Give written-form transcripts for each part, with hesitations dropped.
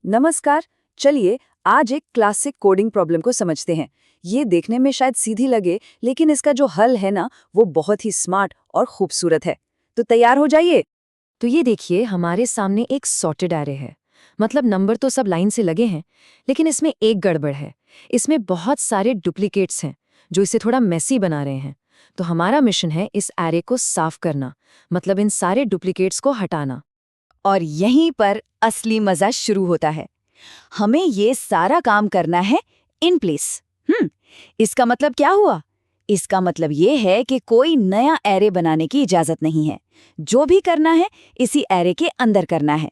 नमस्कार। चलिए आज एक क्लासिक कोडिंग प्रॉब्लम को समझते हैं। ये देखने में शायद सीधी लगे, लेकिन इसका जो हल है ना, वो बहुत ही स्मार्ट और खूबसूरत है। तो तैयार हो जाइए। तो ये देखिए, हमारे सामने एक सॉर्टेड एरे है। मतलब नंबर तो सब लाइन से लगे हैं, लेकिन इसमें एक गड़बड़ है। इसमें बहुत सारे डुप्लीकेट्स हैं जो इसे थोड़ा मेसी बना रहे हैं। तो हमारा मिशन है इस एरे को साफ करना, मतलब इन सारे डुप्लीकेट्स को हटाना। और यहीं पर असली मजा शुरू होता है। हमें ये सारा काम करना है इन प्लेस। इसका मतलब क्या हुआ? इसका मतलब ये है कि कोई नया एरे बनाने की इजाजत नहीं है। जो भी करना है इसी एरे के अंदर करना है।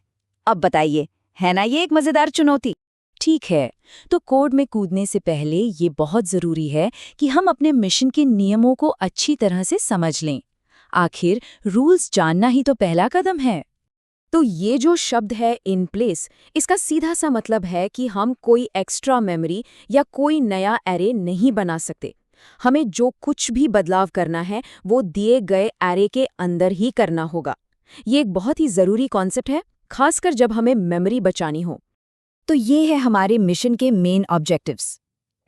अब बताइए, है ना ये एक मजेदार चुनौती? ठीक है, तो कोड में कूदने से पहले ये बहुत ज़रूरी है कि हम अपने मिशन के नियमों को अच्छी तरह से समझ लें। आखिर रूल्स जानना ही तो पहला कदम है। तो ये जो शब्द है इन प्लेस, इसका सीधा सा मतलब है कि हम कोई एक्स्ट्रा मेमोरी या कोई नया एरे नहीं बना सकते। हमें जो कुछ भी बदलाव करना है वो दिए गए एरे के अंदर ही करना होगा। ये एक बहुत ही ज़रूरी कॉन्सेप्ट है, खासकर जब हमें मेमोरी बचानी हो। तो ये है हमारे मिशन के मेन ऑब्जेक्टिव्स।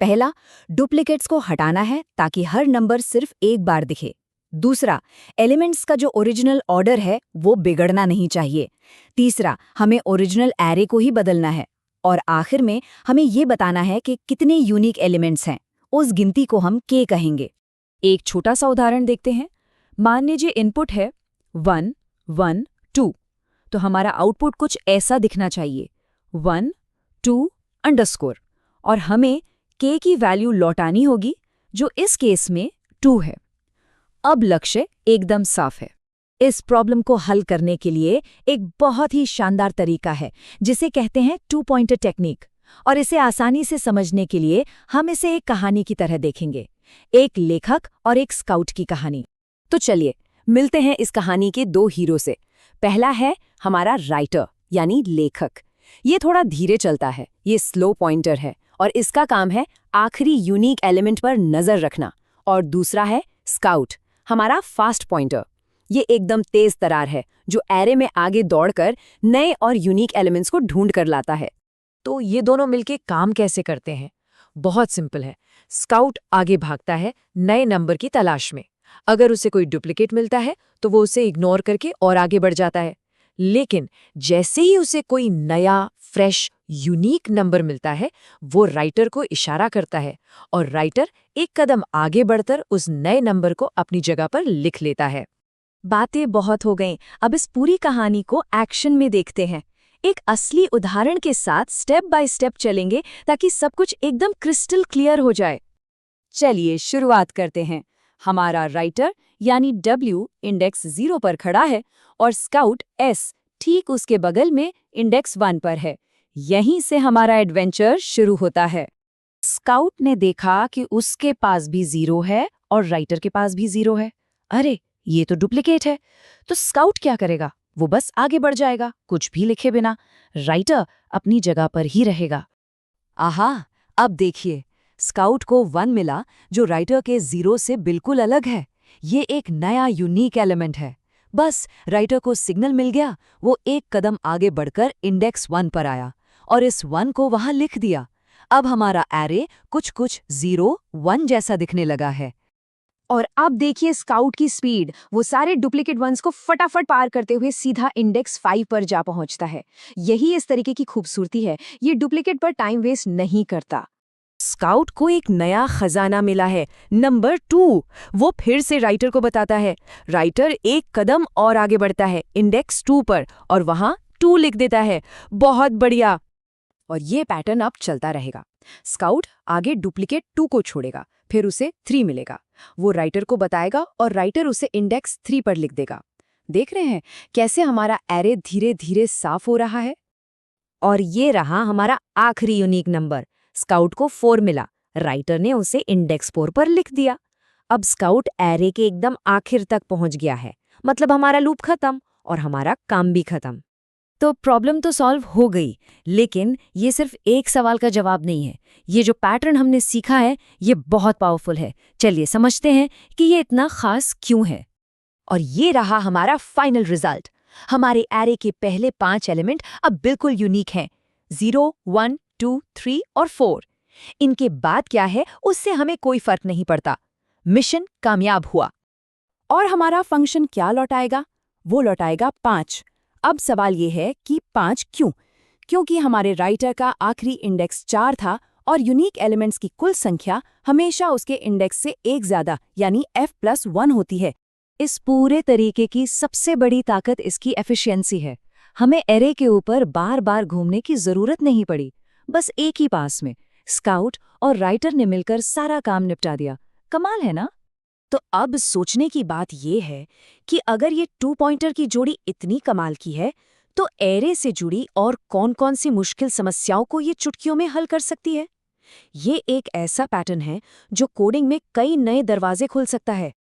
पहला, डुप्लीकेट्स को हटाना है ताकि हर नंबर सिर्फ एक बार दिखे। दूसरा, एलिमेंट्स का जो ओरिजिनल ऑर्डर है वो बिगड़ना नहीं चाहिए। तीसरा, हमें ओरिजिनल एरे को ही बदलना है। और आखिर में हमें ये बताना है कि कितने यूनिक एलिमेंट्स हैं। उस गिनती को हम के कहेंगे। एक छोटा सा उदाहरण देखते हैं। मान लीजिए इनपुट है 1 1 2, तो हमारा आउटपुट कुछ ऐसा दिखना चाहिए 1 2 अंडरस्कोर, और हमें के की वैल्यू लौटानी होगी जो इस केस में 2 है। अब लक्ष्य एकदम साफ है। इस प्रॉब्लम को हल करने के लिए एक बहुत ही शानदार तरीका है जिसे कहते हैं 2 पॉइंटर टेक्निक। और इसे आसानी से समझने के लिए हम इसे एक कहानी की तरह देखेंगे, एक लेखक और एक स्काउट की कहानी। तो चलिए मिलते हैं इस कहानी के दो हीरो से। पहला है हमारा राइटर यानी लेखक। ये थोड़ा धीरे चलता है, ये स्लो पॉइंटर है और इसका काम है आखिरी यूनिक एलिमेंट पर नजर रखना। और दूसरा है स्काउट, हमारा फास्ट पॉइंटर। ये एकदम तेज तरार है जो एरे में आगे दौड़कर नए और यूनिक एलिमेंट्स को ढूंढ कर लाता है। तो ये दोनों मिलके काम कैसे करते हैं? बहुत सिंपल है। स्काउट आगे भागता है नए नंबर की तलाश में। अगर उसे कोई डुप्लीकेट मिलता है तो वो उसे इग्नोर करके और आगे बढ़ जाता है। लेकिन जैसे ही उसे कोई नया फ्रेश यूनिक नंबर मिलता है, वो राइटर को इशारा करता है और राइटर एक कदम आगे बढ़कर उस नए नंबर को अपनी जगह पर लिख लेता है। बातें बहुत हो गईं, अब इस पूरी कहानी को एक्शन में देखते हैं। एक असली उदाहरण के साथ स्टेप बाय स्टेप चलेंगे ताकि सब कुछ एकदम क्रिस्टल क्लियर हो जाए। चलिए शुरुआत करते हैं। हमारा राइटर यानी W इंडेक्स 0 पर खड़ा है और स्काउट S ठीक उसके बगल में इंडेक्स 1 पर है। यहीं से हमारा एडवेंचर शुरू होता है। स्काउट ने देखा कि उसके पास भी 0 है और राइटर के पास भी 0 है। अरे, ये तो डुप्लीकेट है। तो स्काउट क्या करेगा? वो बस आगे बढ़ जाएगा, कुछ भी लिखे बिना। राइटर अपनी जगह पर ही रहेगा। आहा, अब देखिए, स्काउट को 1 मिला जो राइटर के 0 से बिल्कुल अलग है। ये एक नया यूनिक एलिमेंट है। बस राइटर को सिग्नल मिल गया, वो एक कदम आगे बढ़कर इंडेक्स 1 पर आया और इस 1 को वहां लिख दिया। अब हमारा एरे कुछ 0 1 जैसा दिखने लगा है। और अब देखिए स्काउट की स्पीड, वो सारे डुप्लीकेट वंस को फटाफट पार करते हुए सीधा इंडेक्स 5 पर जा पहुंचता है। यही इस तरीके की खूबसूरती है, ये डुप्लीकेट पर टाइम वेस्ट नहीं करता। स्काउट को एक नया खजाना मिला है, नंबर 2। वो फिर से राइटर को बताता है। राइटर एक कदम और आगे बढ़ता है इंडेक्स 2 पर और वहां 2 लिख देता है। बहुत बढ़िया। और ये पैटर्न अब चलता रहेगा। स्काउट आगे डुप्लीकेट 2 को छोड़ेगा, फिर उसे 3 मिलेगा। वो राइटर को बताएगा और राइटर उसे इंडेक्स 3 पर लिख देगा। देख रहे हैं कैसे हमारा एरे धीरे धीरे साफ हो रहा है? और ये रहा हमारा आखिरी यूनिक नंबर। स्काउट को 4 मिला, राइटर ने उसे इंडेक्स 4 पर लिख दिया। अब स्काउट एरे के एकदम आखिर तक पहुंच गया है, मतलब हमारा लूप खत्म और हमारा काम भी खत्म। तो प्रॉब्लम तो सॉल्व हो गई, लेकिन ये सिर्फ एक सवाल का जवाब नहीं है। ये जो पैटर्न हमने सीखा है ये बहुत पावरफुल है। चलिए समझते हैं कि ये इतना खास क्यों है। और ये रहा हमारा फाइनल रिजल्ट। हमारे एरे के पहले 5 एलिमेंट अब बिल्कुल यूनिक हैं। 0, 1, 2, 3 और 4। इनके बाद क्या है उससे हमें कोई फर्क नहीं पड़ता। मिशन कामयाब हुआ। और हमारा फंक्शन क्या लौटाएगा? वो लौटाएगा 5। अब सवाल ये है कि 5 क्यों? क्योंकि हमारे राइटर का आखिरी इंडेक्स 4 था और यूनिक एलिमेंट्स की कुल संख्या हमेशा उसके इंडेक्स से एक ज्यादा यानी f+1 होती है। इस पूरे तरीके की सबसे बड़ी ताकत इसकी एफिशिएंसी है। हमें एरे के ऊपर बार बार घूमने की जरूरत नहीं पड़ी, बस एक ही पास में स्काउट और राइटर ने मिलकर सारा काम निपटा दिया। कमाल है ना? तो अब सोचने की बात यह है कि अगर ये 2 पॉइंटर की जोड़ी इतनी कमाल की है, तो एरे से जुड़ी और कौन-कौन सी मुश्किल समस्याओं को ये चुटकियों में हल कर सकती है? ये एक ऐसा पैटर्न है जो कोडिंग में कई नए दरवाजे खोल सकता है।